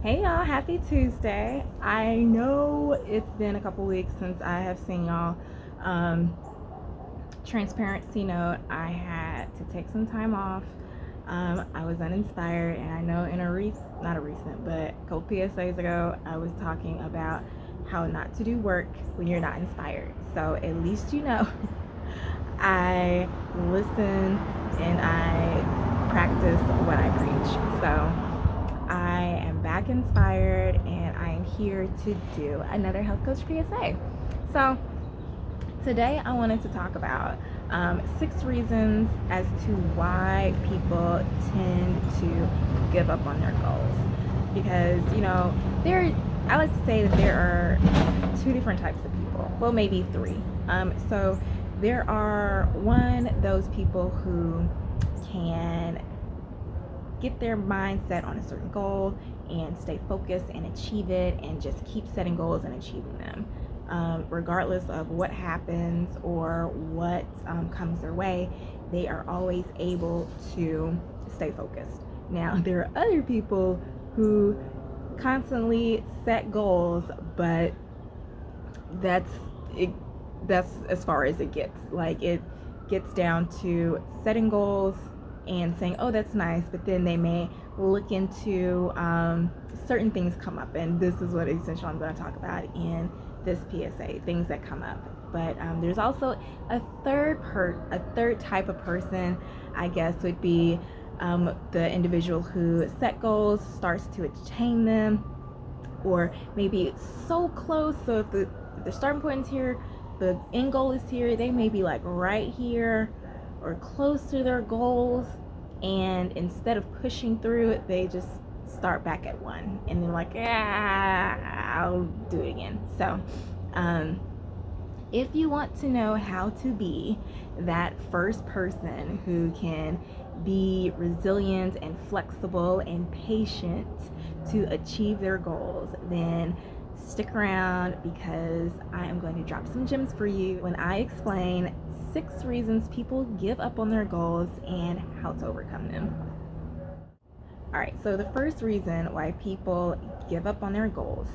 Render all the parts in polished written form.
Hey y'all, happy Tuesday. I know it's been a couple weeks since I have seen y'all. Um, Transparency note, I had to take some time off. I was uninspired, and I know in not a recent, but a couple PSAs ago, I was talking about how not to do work when you're not inspired. So at least you know I listen and I practice what I preach. So I am back inspired and I am here to do another Health Coach PSA. So today I wanted to talk about 6 reasons as to why people tend to give up on their goals. Because, I like to say that there are two different types of people. Well, maybe three. So there are those people who can get their mindset on a certain goal and stay focused and achieve it and just keep setting goals and achieving them. Regardless of what happens or what comes their way, they are always able to stay focused. Now, there are other people who constantly set goals, but that's it. That's as far as it gets. Like, it gets down to setting goals and saying, "Oh, that's nice," but then they may look into certain things come up, and this is what essentially I'm going to talk about in this PSA, things that come up. But there's also a third type of person, I guess, would be the individual who set goals, starts to attain them, or maybe so close. So if the starting point is here, the end goal is here, they may be like right here or close to their goals, and instead of pushing through it, they just start back at one and then like, I'll do it again. So if you want to know how to be that first person who can be resilient and flexible and patient to achieve their goals, then stick around, because I am going to drop some gems for you when I explain 6 reasons people give up on their goals and how to overcome them. All right, so the first reason why people give up on their goals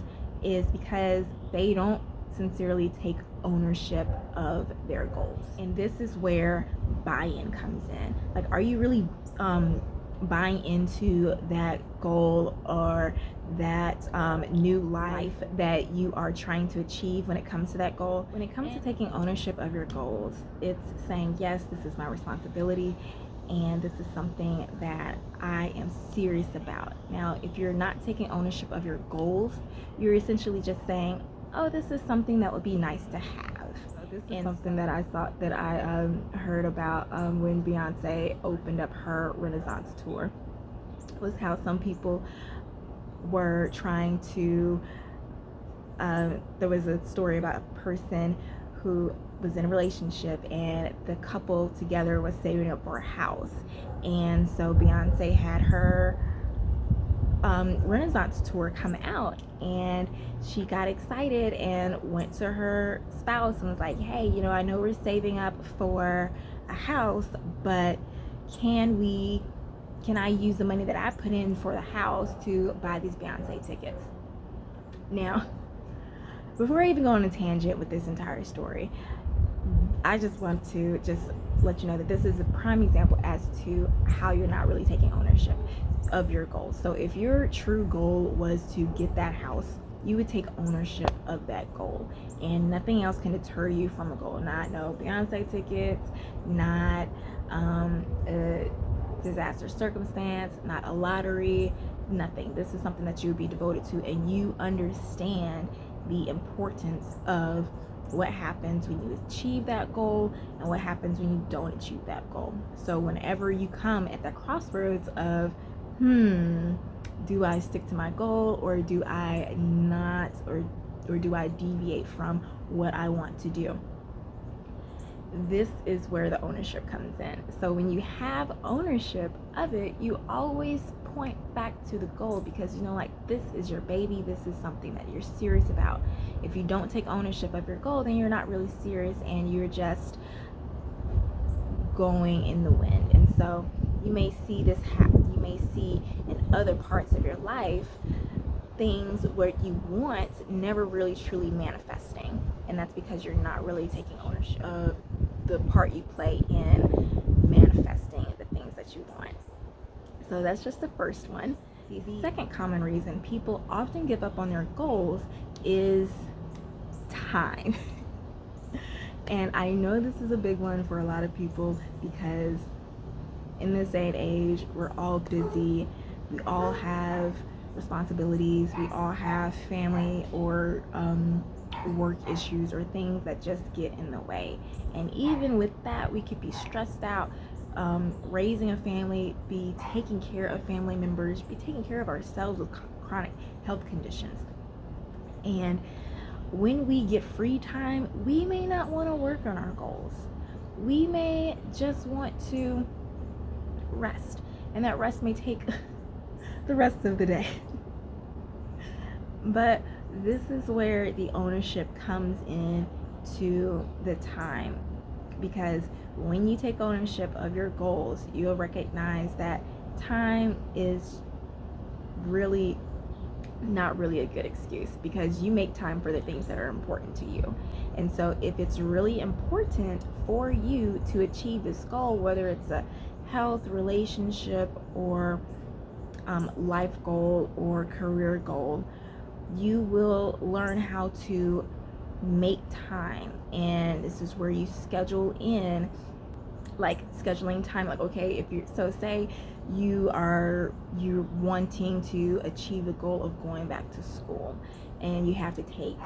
is because they don't sincerely take ownership of their goals. And this is where buy-in comes in. Like, are you really buying into that goal or that new life that you are trying to achieve when it comes to that goal? When it comes to taking ownership of your goals, it's saying, yes, this is my responsibility, and this is something that I am serious about. Now, if you're not taking ownership of your goals, you're essentially just saying, oh, this is something that would be nice to have. This is something that I thought that I heard about when Beyonce opened up her Renaissance tour, was how some people were trying to, there was a story about a person who was in a relationship, and the couple together was saving up for a house, and so Beyonce had her Renaissance tour come out, and she got excited and went to her spouse and was like, hey, I know we're saving up for a house, but can I use the money that I put in for the house to buy these Beyonce tickets? Now, before I even go on a tangent with this entire story, I just want to just let you know that this is a prime example as to how you're not really taking ownership of your goals. So if your true goal was to get that house, you would take ownership of that goal, and nothing else can deter you from a goal. Not no Beyonce tickets, not a disaster circumstance, not a lottery, nothing. This is something that you would be devoted to, and you understand the importance of what happens when you achieve that goal and what happens when you don't achieve that goal. So whenever you come at that crossroads of, do I stick to my goal, or do I not, or do I deviate from what I want to do? This is where the ownership comes in. So when you have ownership of it, you always point back to the goal, because this is your baby, this is something that you're serious about. If you don't take ownership of your goal, then you're not really serious, and you're just going in the wind. And so you may see this happen, you may see in other parts of your life things what you want never really truly manifesting, and that's because you're not really taking ownership of the part you play in manifesting the things that you want. So that's just the first one. The second common reason people often give up on their goals is time. And I know this is a big one for a lot of people because in this day and age, we're all busy. We all have responsibilities. We all have family or work issues or things that just get in the way. And even with that, we could be stressed out, raising a family, be taking care of family members, be taking care of ourselves with chronic health conditions. And when we get free time, we may not want to work on our goals. We may just want to rest, and that rest may take the rest of the day. But this is where the ownership comes in to the time, because when you take ownership of your goals, you'll recognize that time is really not really a good excuse, because you make time for the things that are important to you. And so if it's really important for you to achieve this goal, whether it's a health, relationship, or life goal or career goal, you will learn how to make time. And this is where you schedule in, like scheduling time, like, okay, if you, so say you're wanting to achieve the goal of going back to school, and you have to take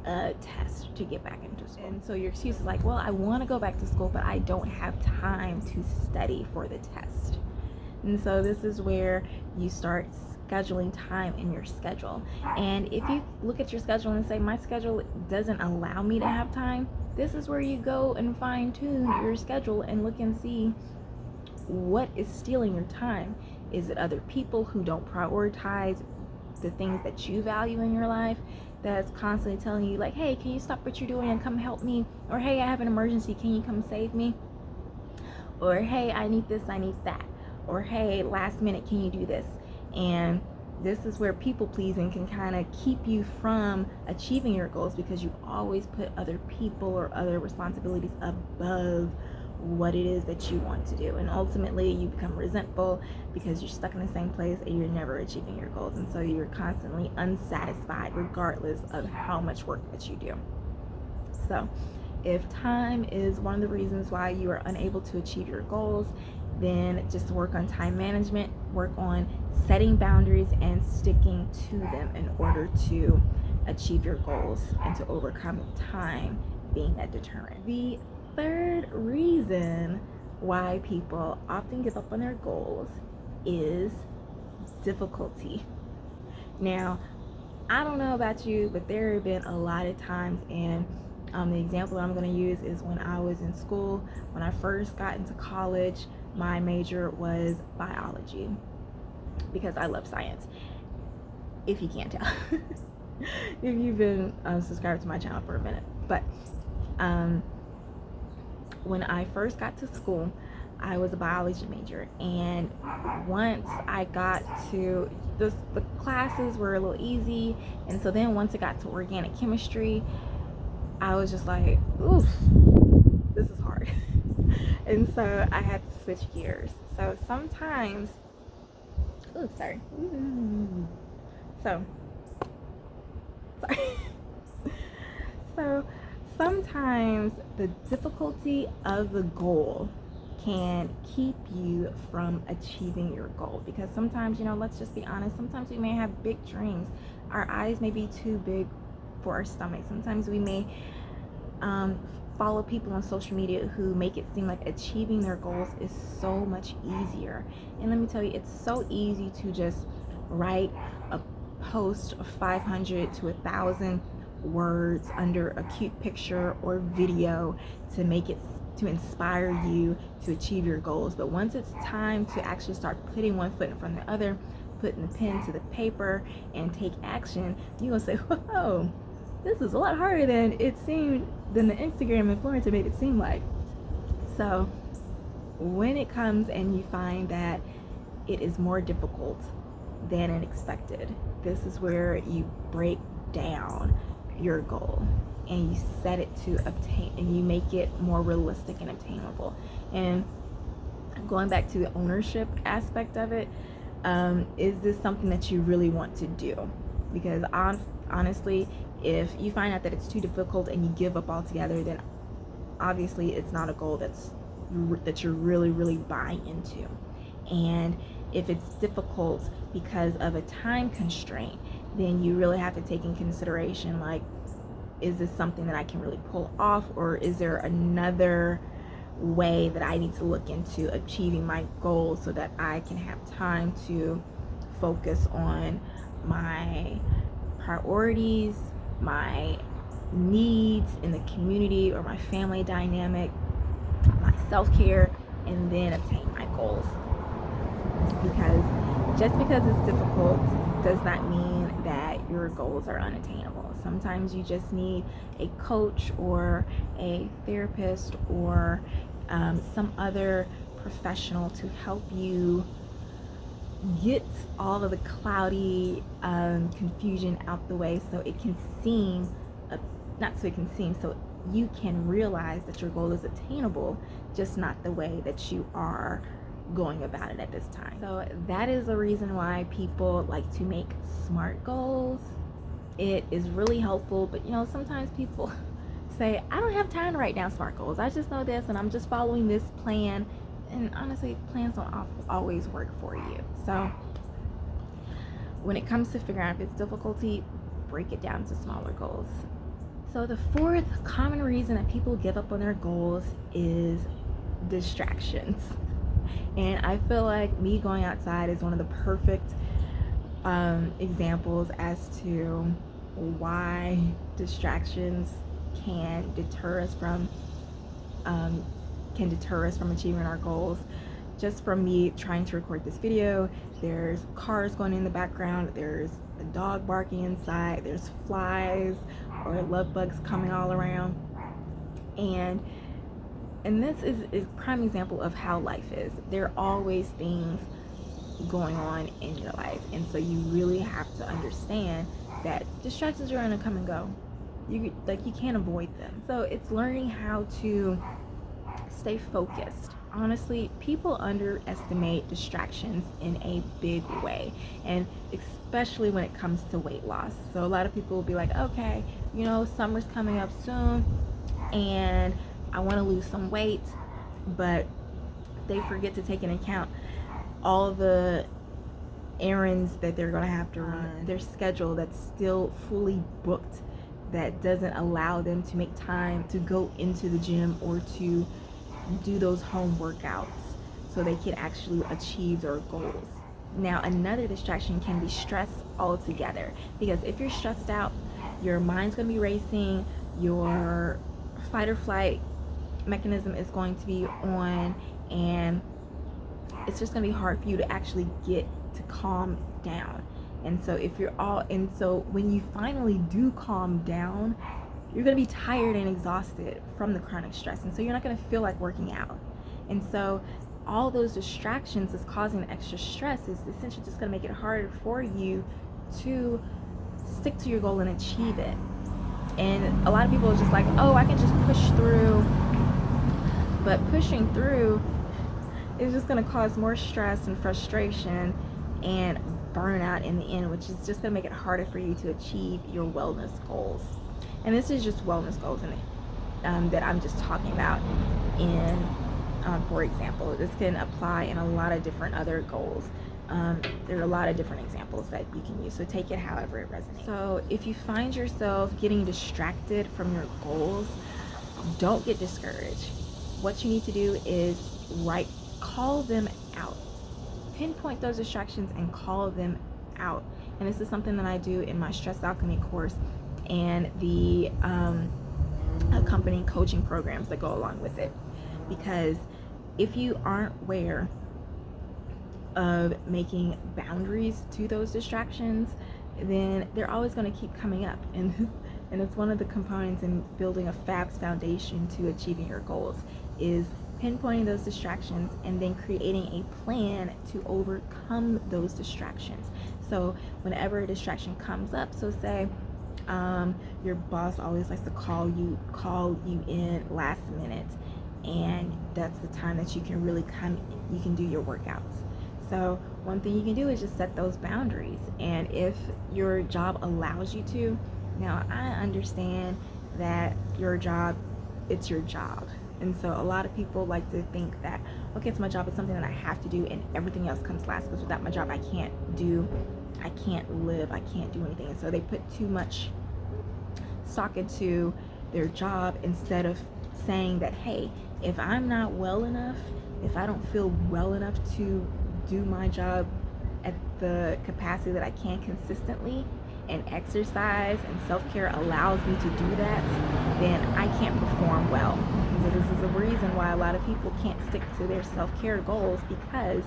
a test to get back into school. And so your excuse is like, well, I want to go back to school, but I don't have time to study for the test. And so this is where you start scheduling time in your schedule. And if you look at your schedule and say, my schedule doesn't allow me to have time, this is where you go and fine tune your schedule and look and see what is stealing your time. Is it other people who don't prioritize the things that you value in your life, that's constantly telling you like, hey, can you stop what you're doing and come help me? Or hey, I have an emergency, can you come save me? Or hey, I need this, I need that. Or hey, last minute, can you do this? And this is where people pleasing can kind of keep you from achieving your goals, because you always put other people or other responsibilities above what it is that you want to do. And ultimately you become resentful because you're stuck in the same place and you're never achieving your goals. And so you're constantly unsatisfied regardless of how much work that you do. So if time is one of the reasons why you are unable to achieve your goals, then just work on time management, work on setting boundaries and sticking to them in order to achieve your goals and to overcome time being that deterrent. The third reason why people often give up on their goals is difficulty. Now, I don't know about you, but there have been a lot of times, and the example that I'm going to use is when I was in school. When I first got into college, my major was biology because I love science, if you can't tell. If you've been subscribed to my channel for a minute. But when I first got to school, I was a biology major, and once I got to the classes were a little easy, and so then once it got to organic chemistry, I was just like, oof, this is hard. And so I had to switch gears. So sometimes, sorry. So sometimes the difficulty of the goal can keep you from achieving your goal, because sometimes, let's just be honest, sometimes we may have big dreams. Our eyes may be too big for our stomach. Sometimes we may follow people on social media who make it seem like achieving their goals is so much easier. And let me tell you, it's so easy to just write a post of 500 to 1,000 words under a cute picture or video to make it, to inspire you to achieve your goals. But once it's time to actually start putting one foot in front of the other, putting the pen to the paper and take action, you're gonna say, whoa, this is a lot harder than it seemed, than the Instagram influencer made it seem like. So when it comes and you find that it is more difficult than expected. This is where you break down your goal and you set it to obtain, and you make it more realistic and obtainable. And going back to the ownership aspect of it, is this something that you really want to do? Because honestly, if you find out that it's too difficult and you give up altogether, then obviously it's not a goal that you're really buying into. And if it's difficult because of a time constraint, then you really have to take in consideration, like, is this something that I can really pull off, or is there another way that I need to look into achieving my goals so that I can have time to focus on my priorities, my needs in the community or my family dynamic, my self-care, and then obtain my goals. Because just because it's difficult does not mean that your goals are unattainable. Sometimes you just need a coach or a therapist or some other professional to help you get all of the cloudy confusion out the way, so it can seem so you can realize that your goal is attainable, just not the way that you are going about it at this time. So that is the reason why people like to make SMART goals. It is really helpful, but sometimes people say, I don't have time to write down SMART goals. I just know this and I'm just following this plan. And honestly, plans don't always work for you. So when it comes to figuring out if it's difficulty, break it down to smaller goals. So the fourth common reason that people give up on their goals is distractions. And I feel like me going outside is one of the perfect examples as to why distractions can deter us from achieving our goals. Just from me trying to record this video, there's cars going in the background, there's a dog barking inside, there's flies or love bugs coming all around, and this is a prime example of how life is. There are always things going on in your life, and so you really have to understand that distractions are going to come and go. You can't avoid them. So it's learning how to stay focused. Honestly, people underestimate distractions in a big way, and especially when it comes to weight loss. So a lot of people will be like, okay, summer's coming up soon and I want to lose some weight, but they forget to take into account all the errands that they're going to have to run, their schedule that's still fully booked, that doesn't allow them to make time to go into the gym or to do those home workouts so they can actually achieve their goals. Now, another distraction can be stress altogether, because if you're stressed out, your mind's going to be racing, your fight or flight mechanism is going to be on, and it's just going to be hard for you to actually get to calm down. And so when you finally do calm down, you're going to be tired and exhausted from the chronic stress, and so you're not going to feel like working out. And so all those distractions is causing the extra stress is essentially just going to make it harder for you to stick to your goal and achieve it. And a lot of people are just like, oh, I can just push through, but pushing through is just going to cause more stress and frustration and burnout in the end, which is just going to make it harder for you to achieve your wellness goals. And this is just wellness goals that I'm just talking about in, for example, this can apply in a lot of different other goals. There are a lot of different examples that you can use, so take it however it resonates. So if you find yourself getting distracted from your goals, don't get discouraged. What you need to do is call them out. Pinpoint those distractions and call them out. And this is something that I do in my Stress Alchemy course and the accompanying coaching programs that go along with it. Because if you aren't aware of making boundaries to those distractions, then they're always going to keep coming up. And it's one of the components in building a FABS foundation to achieving your goals, is pinpointing those distractions and then creating a plan to overcome those distractions. So whenever a distraction comes up, so say your boss always likes to call you in last minute, and that's the time that you can really you can do your workouts. So one thing you can do is just set those boundaries, and if your job allows you to. Now I understand that it's your job, and so a lot of people like to think that, okay, it's my job, it's something that I have to do, and everything else comes last, because without my job I can't live, I can't do anything. And so they put too much stock into their job instead of saying that, hey, if I'm not well enough, if I don't feel well enough to do my job at the capacity that I can consistently, and exercise and self-care allows me to do that, then I can't perform well. So this is a reason why a lot of people can't stick to their self-care goals, because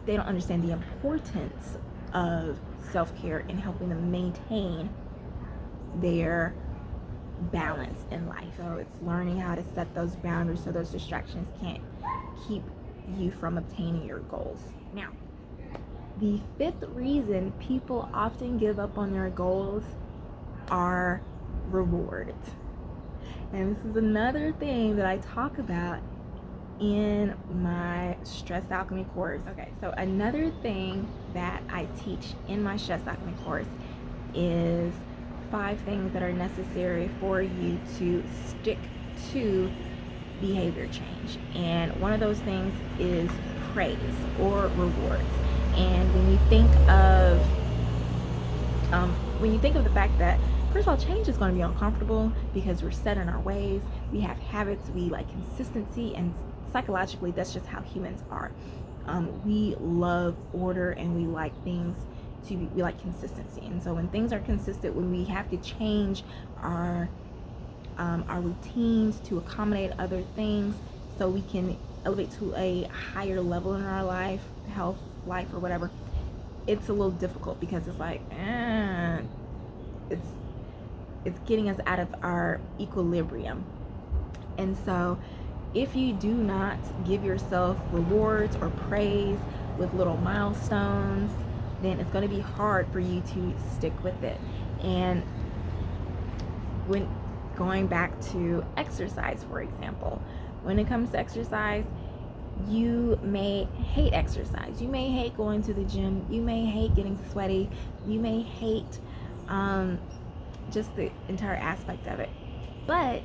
they don't understand the importance of self-care in helping them maintain their balance in life. So it's learning how to set those boundaries so those distractions can't keep you from obtaining your goals. Now, the fifth reason people often give up on their goals are rewards. And this is another thing that I talk about in my Stress Alchemy course. Okay, so another thing that I teach in my Stress Alchemy course is 5 things that are necessary for you to stick to behavior change. And one of those things is praise or rewards. And when you think of the fact that, first of all, change is going to be uncomfortable because we're set in our ways, we have habits, we like consistency, and psychologically that's just how humans are. We love order, and we like we like consistency. And so when things are consistent, when we have to change our routines to accommodate other things so we can elevate to a higher level in our life, health, life, or whatever, it's a little difficult, because it's like it's getting us out of our equilibrium. And so if you do not give yourself rewards or praise with little milestones, then it's going to be hard for you to stick with it. And when going back to exercise, for example, when it comes to exercise, you may hate exercise. You may hate going to the gym. You may hate getting sweaty. You may hate just the entire aspect of it. But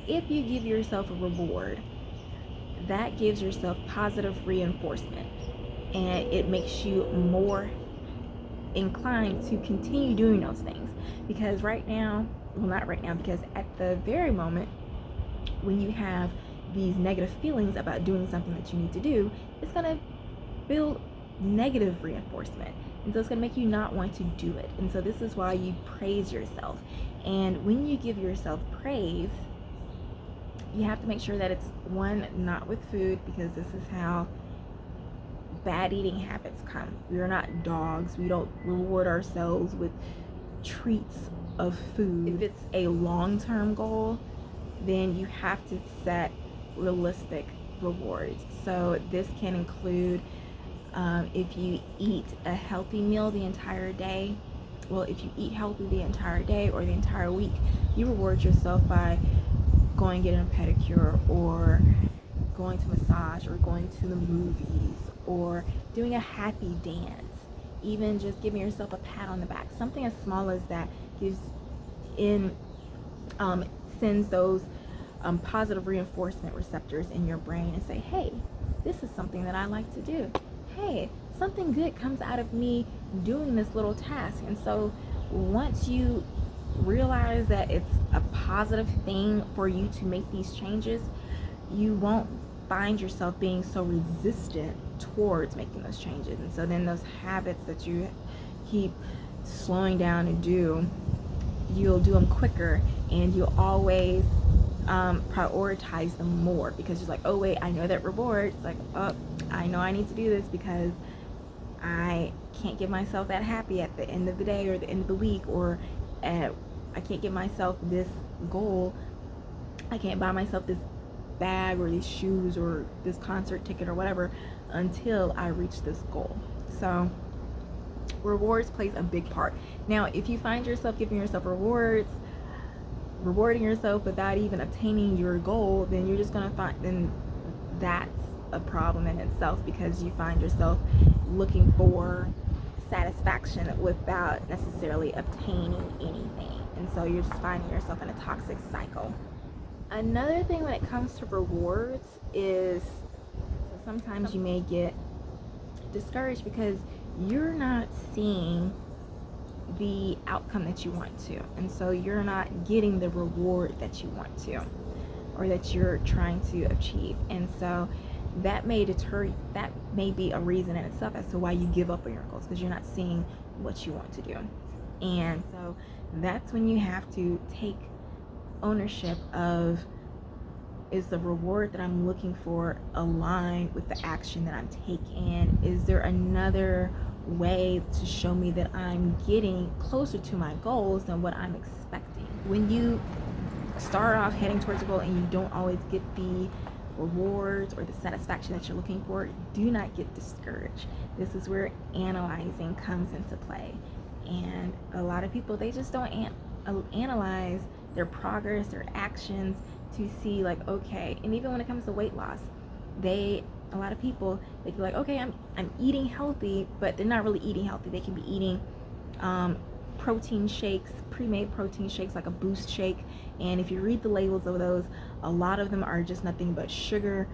if you give yourself a reward, that gives yourself positive reinforcement, and it makes you more inclined to continue doing those things. Because right now, well, not right now, because at the very moment when you have these negative feelings about doing something that you need to do, it's going to build negative reinforcement, and so it's going to make you not want to do it. And so this is why you praise yourself. And when you give yourself praise, you have to make sure that it's, one, not with food, because this is how bad eating habits come. We are not dogs. We don't reward ourselves with treats of food. If it's a long-term goal, then you have to set realistic rewards. So this can include if you eat a healthy meal the entire day. Well, if you eat healthy the entire day or the entire week, you reward yourself by going getting a pedicure, or going to massage, or going to the movies, or doing a happy dance. Even just giving yourself a pat on the back. Something as small as that sends those positive reinforcement receptors in your brain and say, hey, this is something that I like to do. Hey, something good comes out of me doing this little task. And so once you realize that it's a positive thing for you to make these changes, you won't find yourself being so resistant towards making those changes. And so then those habits that you keep slowing down to do, you'll do them quicker, and you'll always prioritize them more, because you're like, oh wait, I know that reward. It's like, oh, I know I need to do this because I can't give myself that happy at the end of the day or the end of the week, or I can't give myself this goal. I can't buy myself this bag or these shoes or this concert ticket or whatever until I reach this goal. So rewards plays a big part. Now, if you find yourself giving yourself rewards, rewarding yourself without even obtaining your goal, then you're just going to find, then that's a problem in itself, because you find yourself looking for satisfaction without necessarily obtaining anything. And so you're just finding yourself in a toxic cycle. Another thing when it comes to rewards is, so sometimes you may get discouraged because you're not seeing the outcome that you want to, and so you're not getting the reward that you want to, or that you're trying to achieve. And so that may be a reason in itself as to why you give up on your goals, because you're not seeing what you want to do. And so that's when you have to take ownership of, is the reward that I'm looking for aligned with the action that I'm taking? Is there another way to show me that I'm getting closer to my goals than what I'm expecting? When you start off heading towards a goal and you don't always get the rewards or the satisfaction that you're looking for, do not get discouraged. This is where analyzing comes into play. And a lot of people, they just don't analyze their progress, their actions, to see like, okay. And even when it comes to weight loss, a lot of people, they feel like, okay, I'm eating healthy, but they're not really eating healthy. They can be eating protein shakes, pre-made protein shakes, like a Boost shake, and if you read the labels of those, a lot of them are just nothing but sugar,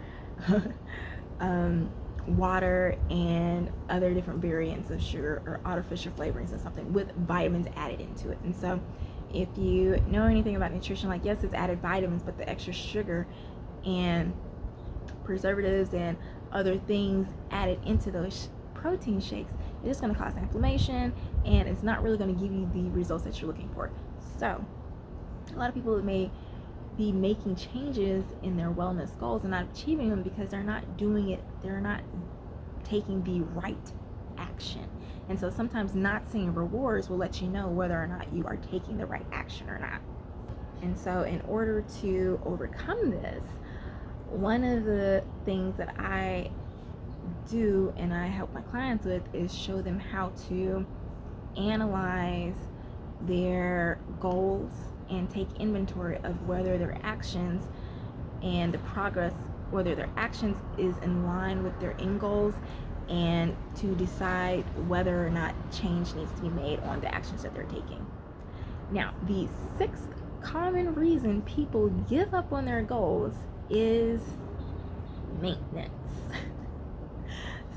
water, and other different variants of sugar or artificial flavorings or something with vitamins added into it. And so if you know anything about nutrition, like, yes, it's added vitamins, but the extra sugar and preservatives and other things added into those protein shakes, it's just going to cause inflammation, and it's not really going to give you the results that you're looking for. So a lot of people may be making changes in their wellness goals and not achieving them because they're not doing it, they're not taking the right action. And so sometimes not seeing rewards will let you know whether or not you are taking the right action or not. And so in order to overcome this, one of the things that I do and I help my clients with is show them how to analyze their goals and take inventory of whether their actions and the progress, whether their actions is in line with their end goals, and to decide whether or not change needs to be made on the actions that they're taking. Now, the sixth common reason people give up on their goals is maintenance.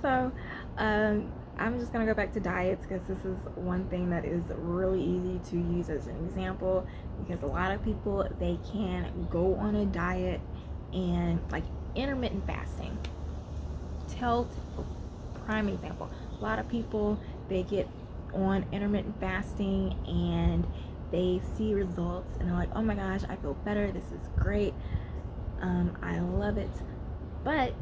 So I'm just going to go back to diets, because this is one thing that is really easy to use as an example, because a lot of people, they can go on a diet and, like, intermittent fasting. Prime example, a lot of people, they get on intermittent fasting and they see results and they're like, oh my gosh, I feel better, this is great, I love it. But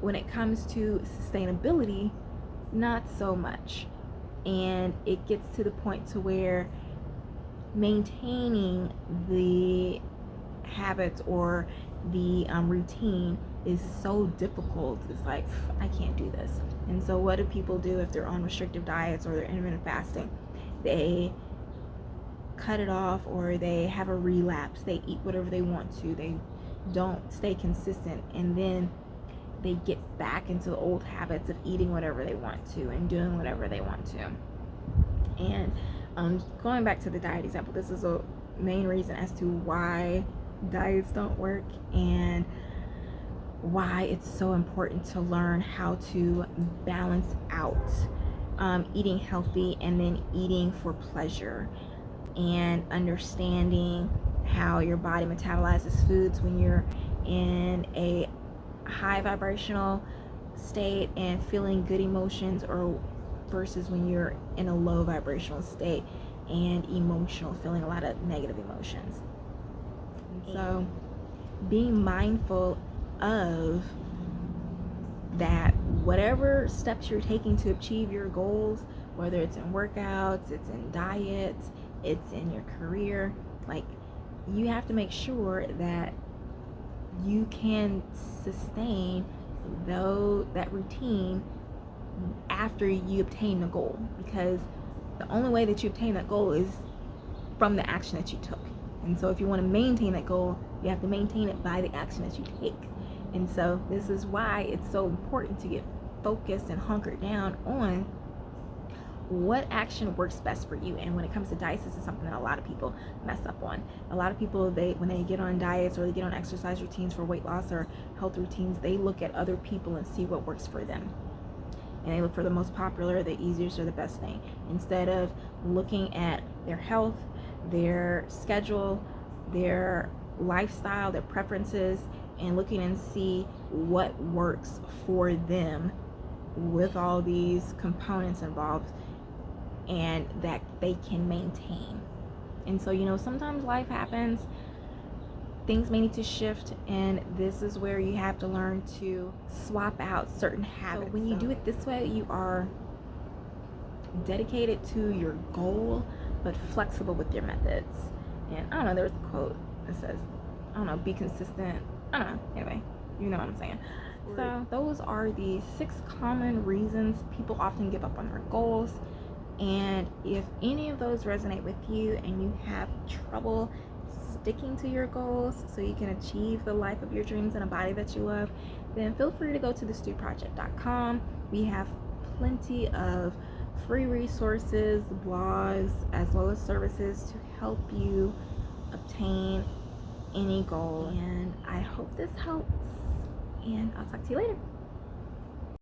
when it comes to sustainability, not so much. And it gets to the point to where maintaining the habits or the routine is so difficult. It's like, I can't do this. And so what do people do if they're on restrictive diets or they're intermittent fasting? They cut it off, or they have a relapse. They eat whatever they want to. They don't stay consistent, and then they get back into the old habits of eating whatever they want to and doing whatever they want to. And going back to the diet example, this is a main reason as to why diets don't work, and why it's so important to learn how to balance out eating healthy and then eating for pleasure, and understanding how your body metabolizes foods when you're in a high vibrational state and feeling good emotions, or versus when you're in a low vibrational state and emotional, feeling a lot of negative emotions. And so being mindful of that, whatever steps you're taking to achieve your goals, whether it's in workouts, it's in diets, it's in your career, like, you have to make sure that you can sustain that routine after you obtain the goal, because the only way that you obtain that goal is from the action that you took. And so if you want to maintain that goal, you have to maintain it by the action that you take. And so this is why it's so important to get focused and hunkered down on what action works best for you. And when it comes to diets, this is something that a lot of people mess up on. A lot of people, when they get on diets or they get on exercise routines for weight loss or health routines, they look at other people and see what works for them. And they look for the most popular, the easiest, or the best thing, instead of looking at their health, their schedule, their lifestyle, their preferences, and looking and see what works for them with all these components involved and that they can maintain. And so, sometimes life happens, things may need to shift, and this is where you have to learn to swap out certain habits. So when you do it this way, you are dedicated to your goal but flexible with your methods. And I don't know, there's a quote that says, I don't know, be consistent. I don't know, anyway, you know what I'm saying. So those are the 6 common reasons people often give up on their goals. And if any of those resonate with you and you have trouble sticking to your goals so you can achieve the life of your dreams and a body that you love, then feel free to go to thestewproject.com. We have plenty of free resources, blogs, as well as services to help you obtain any goal. And I hope this helps, and I'll talk to you later.